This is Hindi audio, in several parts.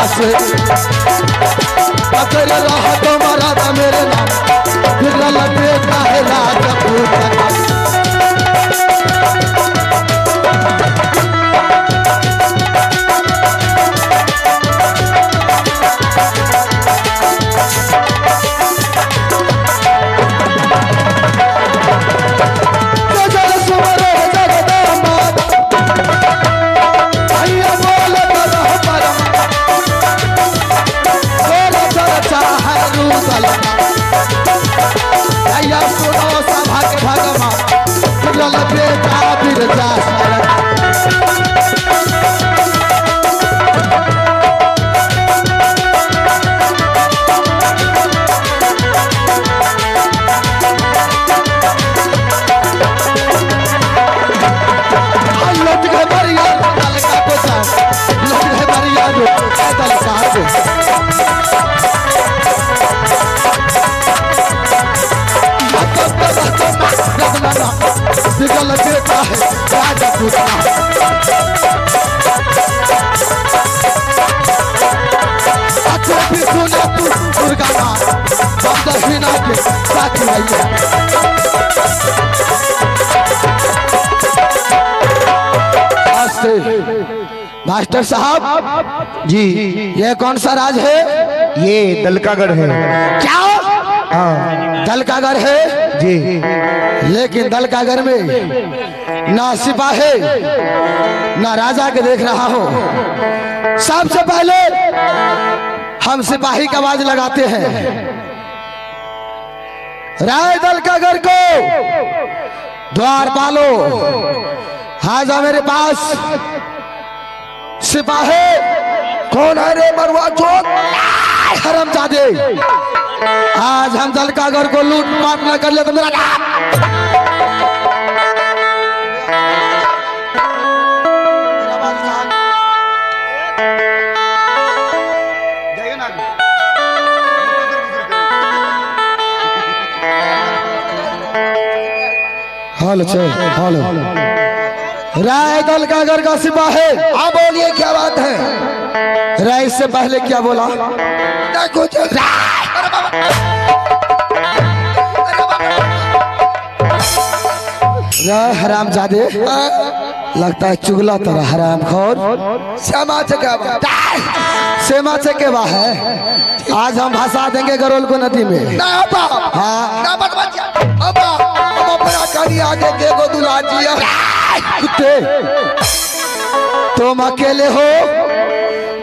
से पकड़ रहा तुम्हारा था मेरे नाम बिगड़ल बेटा है राजपूत का बिगल बेटा है राजपूत अच्छा भी सुना तू दुर्गा माँ हम दक्षिणा के साथ आइए मास्टर साहब जी ये कौन सा राज है? ये दलकागढ़ है। क्या? हाँ दलकागढ़ है जी। लेकिन दलकागढ़ में ना सिपाही ना राजा के देख रहा हो। सबसे पहले हम सिपाही का आवाज लगाते हैं। राय दलकागढ़ को द्वारपालो हाजा मेरे पास सिपाही कौन है रे मरुआ चोट? हरामजादे आज हम दलकागढ़ को लूट मार न कर ले तो मेरा हाल हाल राय दलकागढ़ का सिपाही आप बोलिए क्या बात है? राय से पहले क्या बोला? कुछ हरामजादे लगता है चुगला तेरा हरामखोर। श्यामा चकेवा सेमा चकेवा है। आज हम भाषा देंगे गरोल को नदी में। ना बाप हाँ ना मत बच्चा अब अपना करी आगे के को दुला दिया कुत्ते तुम अकेले हो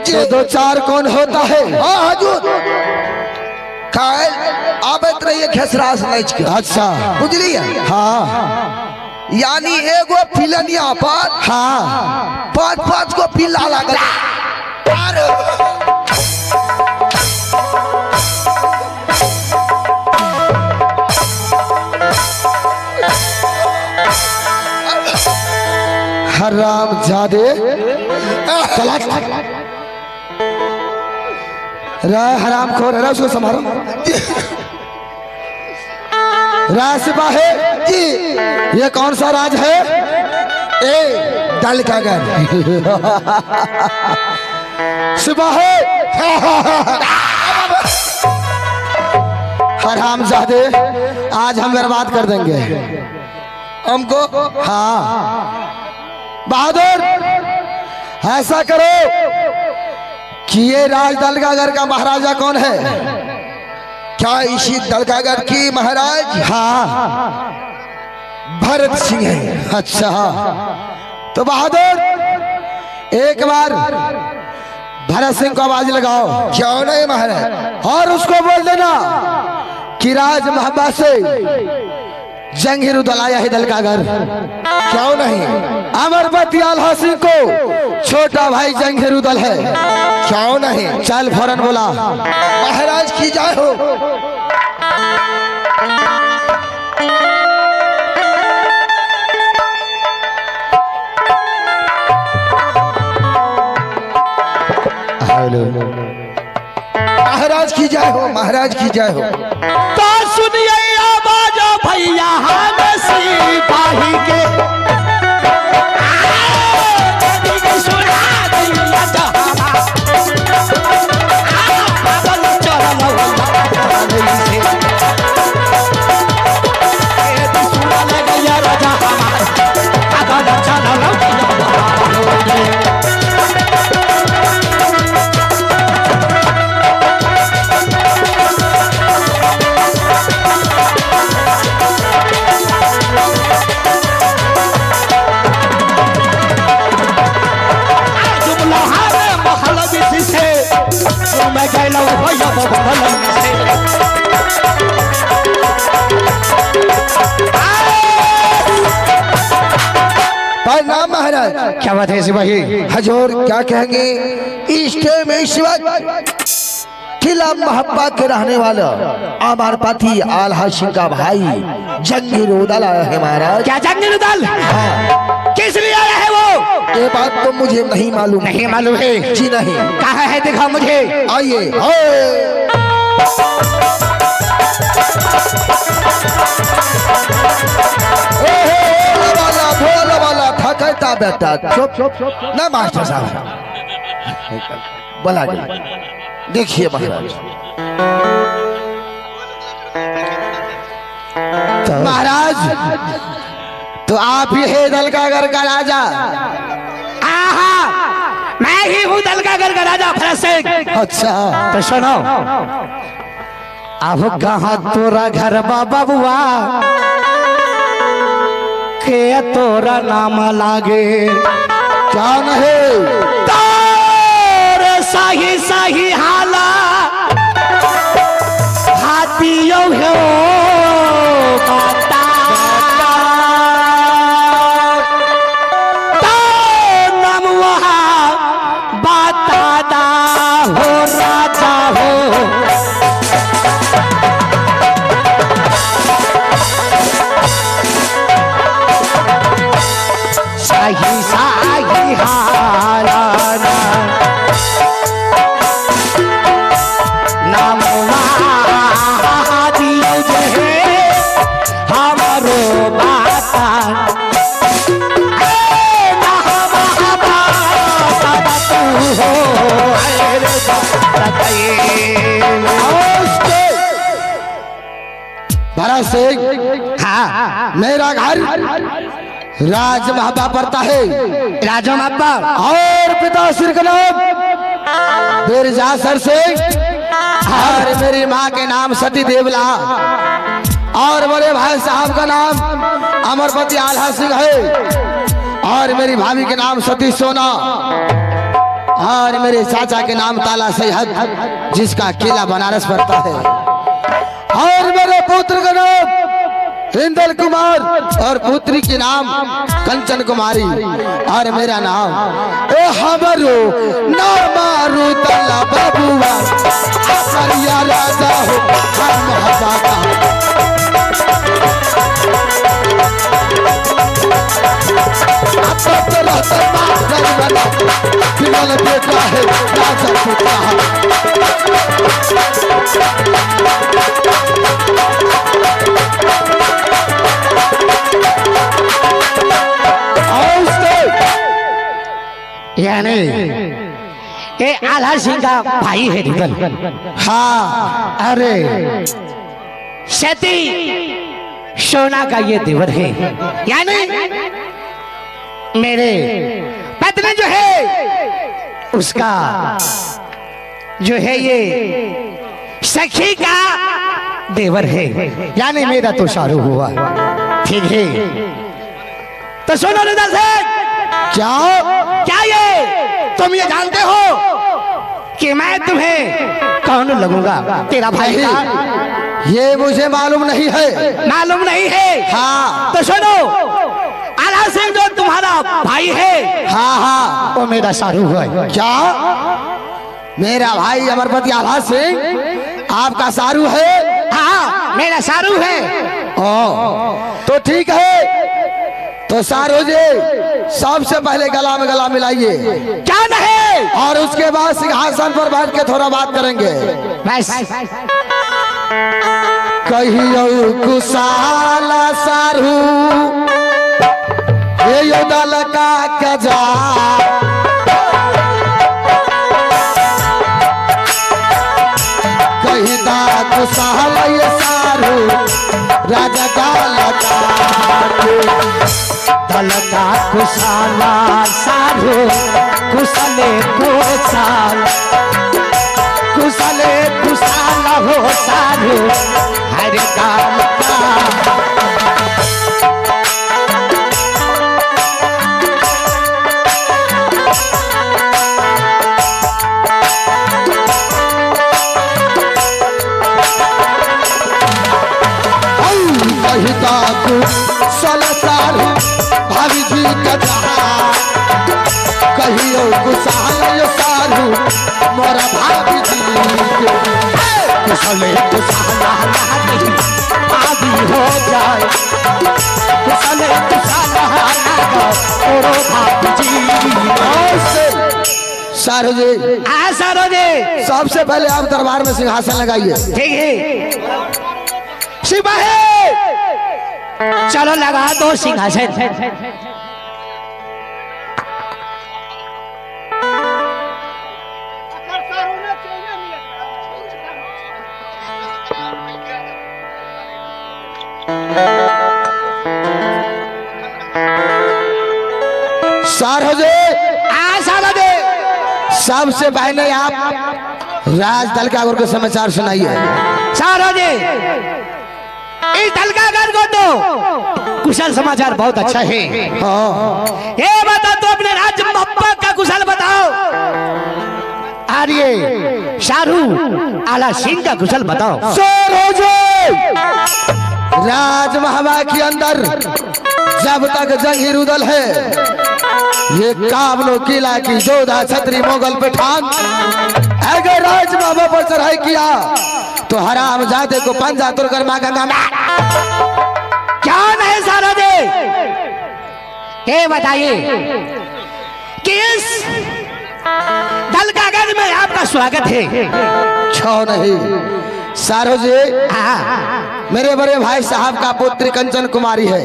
तो दो चार कौन होता है? हाँ हजूर खाए आप रहिए खेसरास नच के। अच्छा बुझलिए? हाँ यानी एगो पिलनिया पर हाँ 5-5 को पिल्ला लगा। हरामजादे राय हरामखोर है। उसको संभालो। राय सिपाही जी ये कौन सा राज है? ए दलकागढ़ सिपाही हरामजादे आज हम बर्बाद कर देंगे हमको। हाँ बहादुर ऐसा करो कि ये राज दलकागढ़ का महाराजा कौन है? क्या इसी दलकागढ़ की महाराज? हाँ भरत सिंह है। अच्छा तो बहादुर एक बार भरत सिंह को आवाज लगाओ। क्यों नहीं महाराज? और उसको बोल देना कि राज महबा से जंगीर उदलाया है दलकागढ़। क्यों नहीं? अमरपति आल्हा सिंह को छोटा भाई जंगीर उदल है। क्यों नहीं? चल फौरन बोला। महाराज की जय हो। महाराज की जय हो। महाराज की जय हो। तो सुनिए आवाज भैया हम सिपाही के सुना तू मैं गैलो हो या बंधन से नाम महाराज। क्या बात है सिपाही? हजूर क्या कहेंगे? इस टाइम इस वक्त किला महब्बा के रहने वाला अमर पति आल्हा सिंह का भाई जंगी रुदल आया है महाराज। क्या जंगी रुदल? हाँ। किस लिए आया है वो? ये बात तो मुझे नहीं मालूम। नहीं मालूम है? जी नहीं। कहाँ है दिखा मुझे। आइए। भोला वाला थकता बेटा। चुप ना मास्टर साहब बोला देखिए महाराज। महाराज तो आप ही है दल का घर का राजा? आहा, मैं ही हूँ दल का घर का राजा भरत सिंह। अच्छा तो सुनो, अब कहाँ तोरा घर बाबा बुआ के तोरा नाम लागे? क्या नहीं तोरे सही सही हाला हाथियों हो बता तो नाम वहाँ बतादा हो राजा हो। सही सही हालाना नाम दियो जे हमारो बाता भरत सिंह, हाँ मेरा घर राज महाबा पड़ता है। राजा मापा और पिता सिर का नाम बिरजासर सिंह और मेरी माँ के नाम सती देवला और बड़े भाई साहब का नाम अमरपति आल्हा सिंह है और मेरी भाभी के नाम सती सोना और मेरे चाचा के नाम ताला सैयद जिसका किला बनारस पड़ता है और मेरे पुत्र का नाम इंदल कुमार और पुत्री के नाम कंचन कुमारी और मेरा नाम ए हमरो नामारू तला बबुआ अपरिया राजा हो हम हवाका अब तो रहता मार वाला फिलहाल बेटा है राजा पुत्र यानी ये आल्हा सिंह का भाई है रुदल। हाँ अरे सती सोना का ये देवर है, यानी मेरे पत्नी जो है उसका जो है ये सखी का देवर है, यानी मेरा तो शारू हुआ। ठीक है तो सुनो रुदल सिंह, क्या ये तुम ये जानते हो कि मैं तुम्हें कौन लगूंगा? तेरा भाई का? ये मुझे मालूम नहीं है। मालूम नहीं है? हाँ तो सुनो, आल्हा सिंह जो तुम्हारा भाई है, हाँ हाँ वो मेरा शारू है। क्या मेरा भाई अमरपति आल्हा सिंह आपका सारू है? हाँ मेरा शारू है। ओ तो ठीक है, तो सारू जी सबसे पहले गला में गला मिलाइए। क्या नहीं? और उसके बाद सिंहासन पर बैठ के थोड़ा बात करेंगे। बस कहियो कुशाला सारू ये योदल का कजा कहिदा कुशाला ये सारू राजा दल का कुशाला सारू कुशले कुशाल कुशले कुशाल हो सारू हर काल का। काकू सलसारू भाभी जी का जहां कहियो कुशाल सारू मोरा भाभी जी कुशले कुशाला आदि हो जाए कुशले कुशाला ओरो भाभी सारू जी हाँ सारो जी सबसे पहले आप दरबार में सिंहासन लगाइए। ठीक है सिपाही चलो लगा दो सिंहासन। सारू जी सारो जी सबसे पहले आप राज दलकागर को समाचार सुनाइए। सारो जी इस दलकागर को तो कुशल समाचार बहुत अच्छा है। हाँ ये बता तो अपने राज मप्पा का कुशल बताओ। आर्य शारू आला सिंह का कुशल बताओ। सारू जी राज महबा के अंदर जब तक जंग रुदल है ये काबलो किला की जोधा छतरी मोगल पठान अगर राज बाबा पर चढ़ाई किया तो हराम जाते को पंजा तुरकर मां गंगा में क्या नहीं सारा दे ये बताइए कि इस दलकागज में आपका स्वागत है। छो नहीं सारू जी मेरे बड़े भाई साहब का पुत्री कंचन कुमारी है।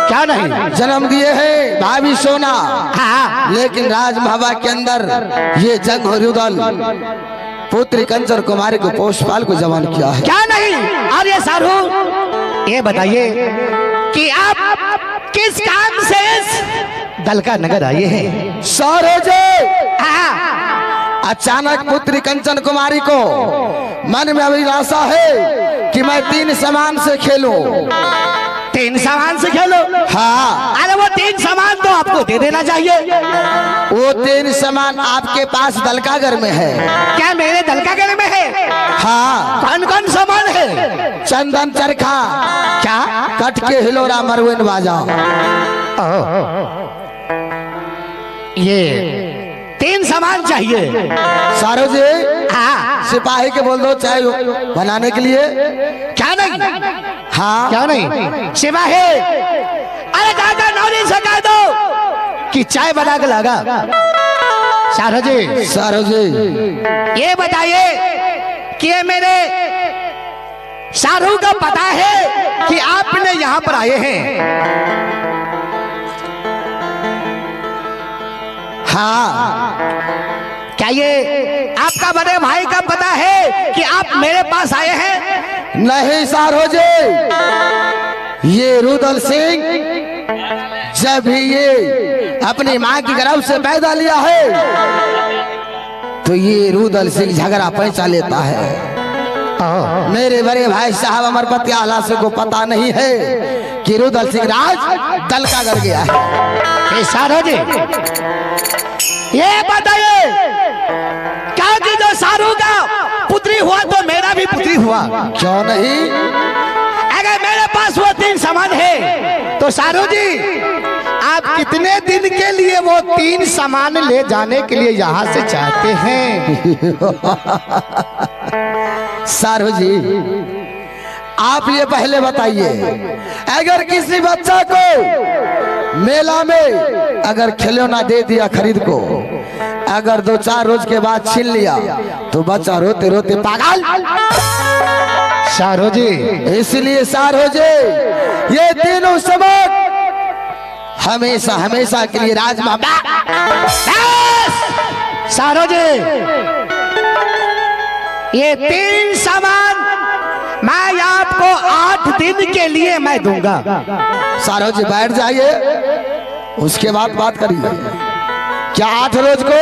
क्या नहीं जन्म दिए हैं भाभी सोना। लेकिन राज महबा के अंदर ये जंग रुदल पुत्री कंचन कुमारी को पोषपाल को जवान किया है। क्या नहीं। और ये सारू ये बताइए कि आप किस काम से इस दलका नगर आए हैं। सारू जी अचानक पुत्री कंचन कुमारी को मन में अभिलाषा है कि मैं 3 सामान से खेलूं। 3 सामान से खेलो। हाँ अरे वो 3 सामान तो आपको दे देना चाहिए। वो 3 सामान आपके पास दलकागर में है। क्या मेरे दलकागर में है। हाँ कौन कौन सामान है। चंदन चरखा क्या कट के हिलोरा मरवेन बाजा। ये 3 सामान चाहिए। सारू जी सिपाही के बोल दो चाय बनाने के लिए। क्या नहीं। हाँ क्या नहीं सिपाही अरे काका नौरी से कह दो कि चाय बना के लगा। सारू जी ये बताइए कि ये मेरे शारू का पता है कि आपने यहाँ पर आए हैं। हाँ क्या ये आपका बड़े भाई का पता है कि आप मेरे पास आए हैं। नहीं सारू जी ये रुदल सिंह जब भी ये अपनी माँ की गर्भ से पैदा लिया है तो ये रुदल सिंह झगड़ा पैसा लेता है। मेरे बड़े भाई साहब अमरपति आला से को पता नहीं है कि रुदल सिंह राज दलकागर गया है। सारू जी ये बताइए क्या कि जो सारू का पुत्री हुआ तो मेरा भी पुत्री हुआ। क्यों नहीं। अगर मेरे पास वो 3 सामान है तो सारू जी आप कितने दिन के लिए वो 3 सामान ले जाने के लिए यहाँ से चाहते हैं। सारू जी आप ये पहले बताइए अगर किसी बच्चा को मेला में अगर खिलौना दे दिया खरीद को अगर 2-4 रोज के बाद छीन लिया तो बच्चा रोते रोते पागल। सारू जी इसलिए सारू जी ये तीनों सबक हमेशा हमेशा के लिए राजमा। सारू जी ये 3 सामान मैं आपको 8 दिन के लिए मैं दूंगा। सारू जी बैठ जाइए उसके बाद बात करिए। क्या 8 रोज को।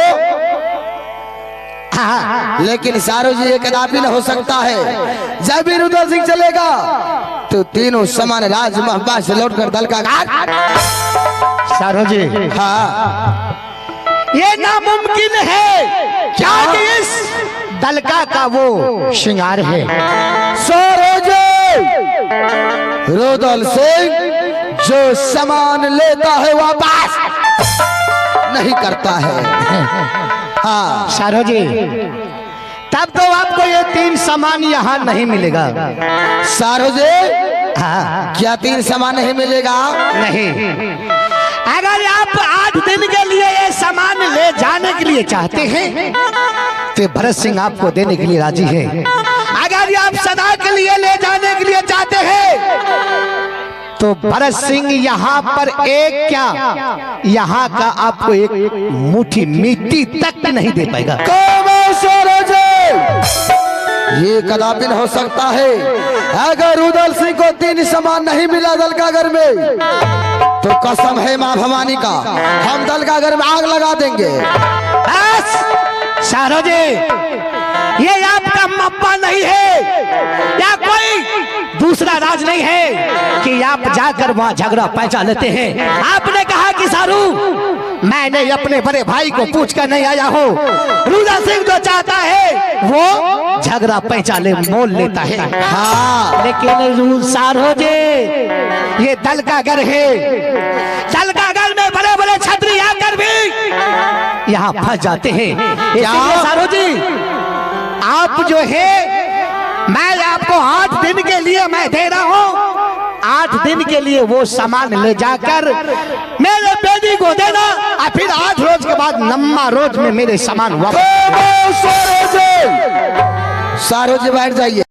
हाँ। लेकिन सारू जी ये कदापि न हो सकता है। जब भी रुदल सिंह चलेगा तो तीनों समान राज महबा से लौटकर दल का सारू जी हाँ ये नामुमकिन है क्या कि इस दलका का वो श्रृंगार है। सारू जी रुदल सिंह जो सामान लेता है वापस नहीं करता है। हाँ सारो जी, तब तो आपको ये 3 सामान यहाँ नहीं मिलेगा। सारो जी, हाँ क्या 3 सामान नहीं मिलेगा? नहीं, अगर आप 8 दिन के लिए ये सामान ले जाने के लिए चाहते हैं तो भरत सिंह आपको देने के लिए राजी है। अगर आप सदा के लिए ले जाने के लिए चाहते हैं तो भरत सिंह यहाँ पर एक क्या, यहाँ का आपको एक मुट्ठी मिट्टी तक नहीं दे पाएगा। ये कदापि न हो सकता है। अगर रुदल सिंह को 3 सामान नहीं मिला दलकागर में तो कसम है मां भवानी का, हम दलकागर में आग लगा देंगे। बस सारो जी, ये आपका मप्पा नहीं है या कोई दूसरा राज नहीं है कि आप जाकर वहां झगड़ा पैंचा लेते हैं। आपने कहा कि सारू, मैंने अपने बड़े भाई को पूछ कर नहीं आया हूँ। रुदल सिंह जो चाहता है वो झगड़ा पैंचा ले मोल लेता है। हाँ लेकिन सारो जी, ये दल का घर है। दल का घर में बड़े बड़े छतरी आकर भी यहाँ फंस जाते हैं। इसलिए सारो जी, आप जो है, मैं आपको 8 दिन के लिए मैं दे रहा हूँ। 8 दिन के लिए वो सामान ले जाकर मेरे बेटी को देना और फिर 8 रोज के बाद 9वां रोज में मेरे सामान वापस। सारो जी बैठ जाइए।